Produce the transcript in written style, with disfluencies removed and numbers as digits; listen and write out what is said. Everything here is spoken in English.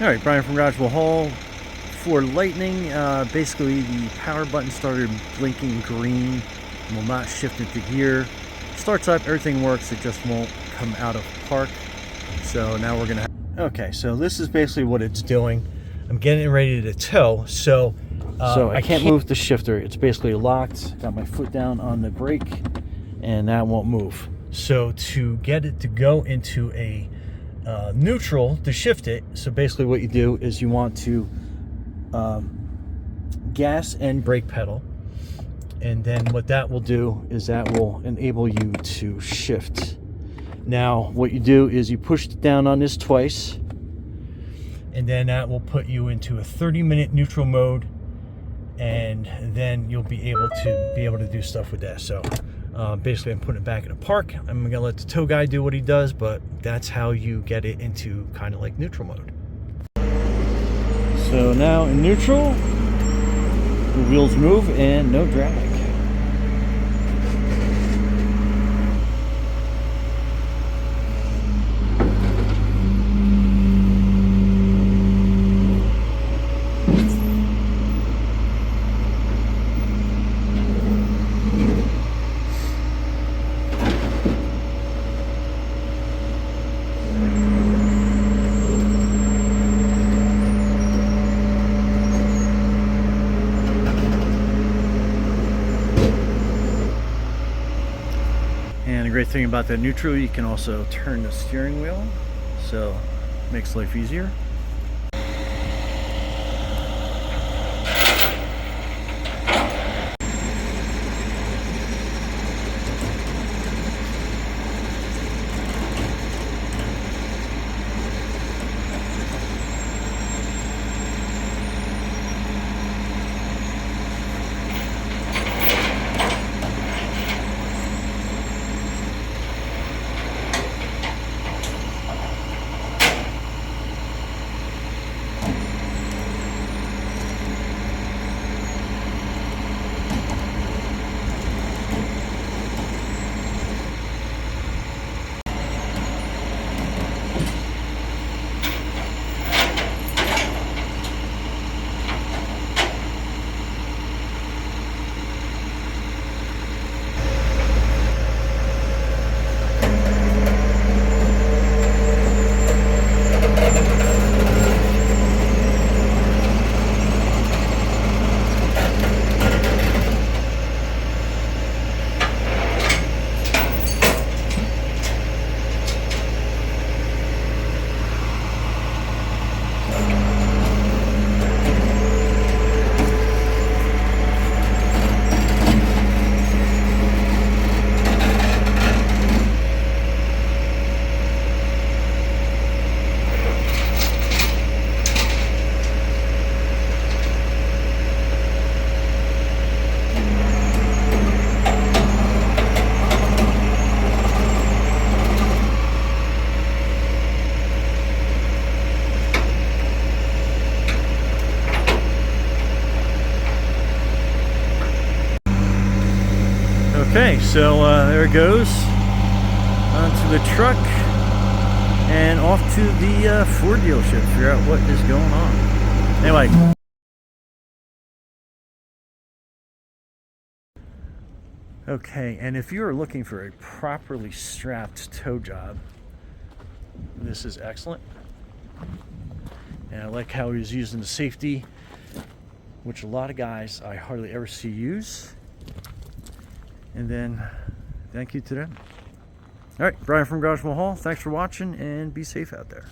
All right, Brian from Garage Hall. For lightning, basically the power button started blinking green, will not shift into gear. Starts up, everything works, it just won't come out of park. So now we're gonna, okay, so this is basically what it's doing. I'm getting it ready to tow, so I can't move the shifter. It's basically locked. Got my foot down on the brake, and that won't move. So to get it to go into a neutral to shift it, so basically what you do is you want to gas and brake pedal, and then what that will do is that will enable you to shift. Now what you do is you push it down on this twice, and then that will put you into a 30-minute neutral mode, and then you'll be able to do stuff with that. So basically I'm putting it back in a park. I'm gonna let the tow guy do what he does, but that's how you get it into kind of like neutral mode. So now in neutral, the wheels move and no drag. And the great thing about that neutral, you can also turn the steering wheel, so it makes life easier. Okay, so there it goes onto the truck and off to the Ford dealership, figure out what is going on. Anyway. Okay, and if you're looking for a properly strapped tow job, this is excellent. And I like how he's using the safety, which a lot of guys I hardly ever see use. And then thank you to them. All right, Brian from Garage Hall. Thanks for watching, and be safe out there.